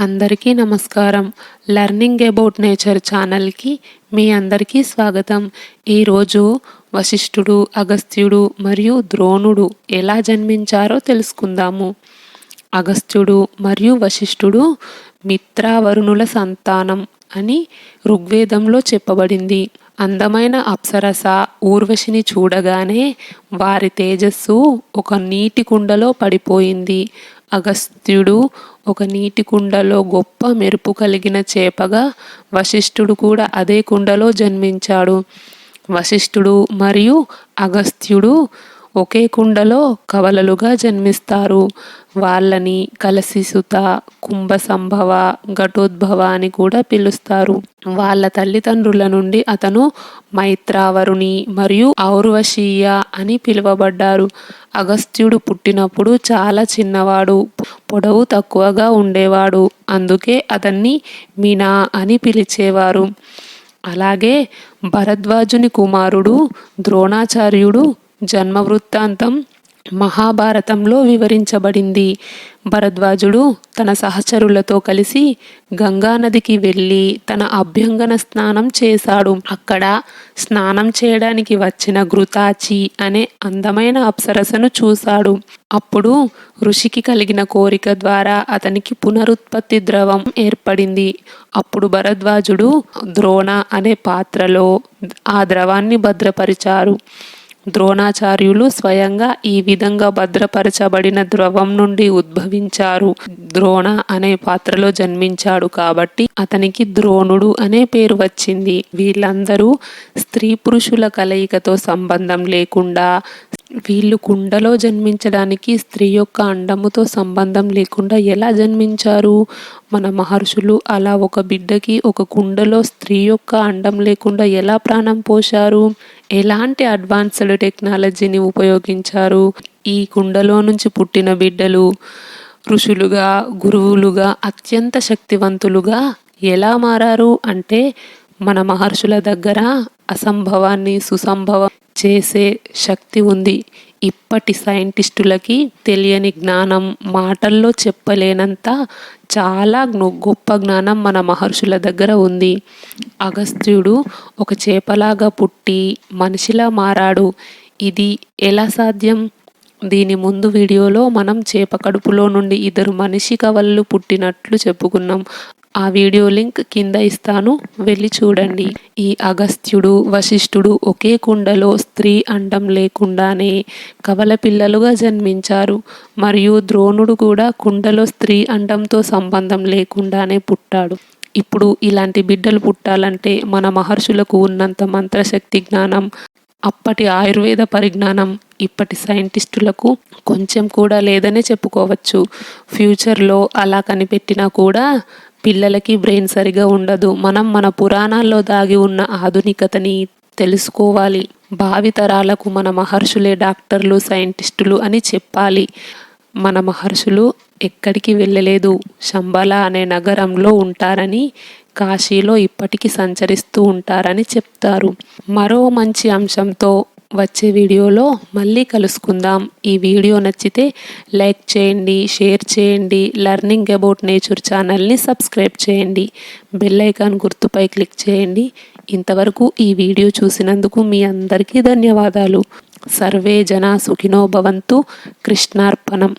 అందరికీ నమస్కారం. Learning about nature ఛానల్కి మీ అందరికీ స్వాగతం. ఈరోజు వశిష్ఠుడు, అగస్త్యుడు మరియు ద్రోణుడు ఎలా జన్మించారో తెలుసుకుందాము. అగస్త్యుడు మరియు వశిష్ఠుడు మిత్రావరుణుల సంతానం అని ఋగ్వేదంలో చెప్పబడింది. అందమైన అప్సరస ఊర్వశిని చూడగానే వారి తేజస్సు ఒక నీటి కుండలో పడిపోయింది. అగస్త్యుడు ఒక నీటి కుండలో గొప్ప మెరుపు కలిగిన చేపగా, వశిష్ఠుడు కూడా అదే కుండలో జన్మించాడు. వశిష్ఠుడు మరియు అగస్త్యుడు ఒకే కుండలో కవలలుగా జన్మిస్తారు. వాళ్ళని కలశిసుత, కుంభసంభవ, ఘటోద్భవ అని కూడా పిలుస్తారు. వాళ్ళ తల్లిదండ్రుల నుండి అతను మైత్రావరుణి మరియు ఔర్వశీయ అని పిలువబడ్డారు. అగస్త్యుడు పుట్టినప్పుడు చాలా చిన్నవాడు, పొడవు తక్కువగా ఉండేవాడు. అందుకే అతన్ని మీనా అని పిలిచేవారు. అలాగే భరద్వాజుని కుమారుడు ద్రోణాచార్యుడు జన్మ వృత్తాంతం మహాభారతంలో వివరించబడింది. భరద్వాజుడు తన సహచరులతో కలిసి గంగానదికి వెళ్ళి తన అభ్యంగన స్నానం చేశాడు. అక్కడ స్నానం చేయడానికి వచ్చిన ఘృతాచి అనే అందమైన అప్సరసను చూశాడు. అప్పుడు ఋషికి కలిగిన కోరిక ద్వారా అతనికి పునరుత్పత్తి ద్రవం ఏర్పడింది. అప్పుడు భరద్వాజుడు ద్రోణ అనే పాత్రలో ఆ ద్రవాన్ని భద్రపరిచారు. ద్రోణాచార్యులు స్వయంగా ఈ విధంగా భద్రపరచబడిన ద్రవం నుండి ఉద్భవించారు. ద్రోణ అనే పాత్రలో జన్మించాడు కాబట్టి అతనికి ద్రోణుడు అనే పేరు వచ్చింది. వీళ్ళందరూ స్త్రీ పురుషుల కలయికతో సంబంధం లేకుండా, వీళ్ళు కుండలో జన్మించడానికి స్త్రీ యొక్క అండముతో సంబంధం లేకుండా ఎలా జన్మించారు? మన మహర్షులు అలా ఒక బిడ్డకి ఒక కుండలో స్త్రీ యొక్క అండం లేకుండా ఎలా ప్రాణం పోశారు? ఎలాంటి అడ్వాన్స్డ్ టెక్నాలజీని ఉపయోగించారు? ఈ కుండలో నుంచి పుట్టిన బిడ్డలు ఋషులుగా, గురువులుగా, అత్యంత శక్తివంతులుగా ఎలా మారారు అంటే మన మహర్షుల దగ్గర అసంభవాన్ని సుసంభవం చేసే శక్తి ఉంది. ఇప్పటి సైంటిస్టులకి తెలియని జ్ఞానం, మాటల్లో చెప్పలేనంత చాలా గొప్ప జ్ఞానం మన మహర్షుల దగ్గర ఉంది. అగస్త్యుడు ఒక చేపలాగా పుట్టి మనిషిలా మారాడు. ఇది ఎలా సాధ్యం? దీని ముందు వీడియోలో మనం చేప కడుపులో నుండి 2 మనిషి కవలలు పుట్టినట్లు చెప్పుకున్నాం. ఆ వీడియో లింక్ కింద ఇస్తాను, వెళ్ళి చూడండి. ఈ అగస్త్యుడు, వశిష్ఠుడు ఒకే కుండలో స్త్రీ అండం లేకుండానే కవల పిల్లలుగా జన్మించారు. మరియు ద్రోణుడు కూడా కుండలో స్త్రీ అండంతో సంబంధం లేకుండానే పుట్టాడు. ఇప్పుడు ఇలాంటి బిడ్డలు పుట్టాలంటే మన మహర్షులకు ఉన్నంత మంత్రశక్తి జ్ఞానం, అప్పటి ఆయుర్వేద పరిజ్ఞానం ఇప్పటి సైంటిస్టులకు కొంచెం కూడా లేదనే చెప్పుకోవచ్చు. ఫ్యూచర్లో అలా కనిపెట్టినా కూడా పిల్లలకి బ్రెయిన్ సరిగా ఉండదు. మనం మన పురాణాల్లో దాగి ఉన్న ఆధునికతని తెలుసుకోవాలి. భావితరాలకు మన మహర్షులే డాక్టర్లు, సైంటిస్టులు అని చెప్పాలి. మన మహర్షులు ఎక్కడికి వెళ్ళలేదు, శంబల అనే నగరంలో ఉంటారని, కాశీలో ఇప్పటికీ సంచరిస్తూ ఉంటారని చెప్తారు. మరో మంచి అంశంతో వచ్చే వీడియోలో మళ్ళీ కలుసుకుందాం. ఈ వీడియో నచ్చితే లైక్ చేయండి, షేర్ చేయండి, లెర్నింగ్ అబౌట్ నేచర్ ఛానల్ని సబ్స్క్రైబ్ చేయండి, బెల్ ఐకాన్ గుర్తుపై క్లిక్ చేయండి. ఇంతవరకు ఈ వీడియో చూసినందుకు మీ అందరికీ ధన్యవాదాలు. సర్వే జనా సుఖినో భవంతు. కృష్ణార్పణం.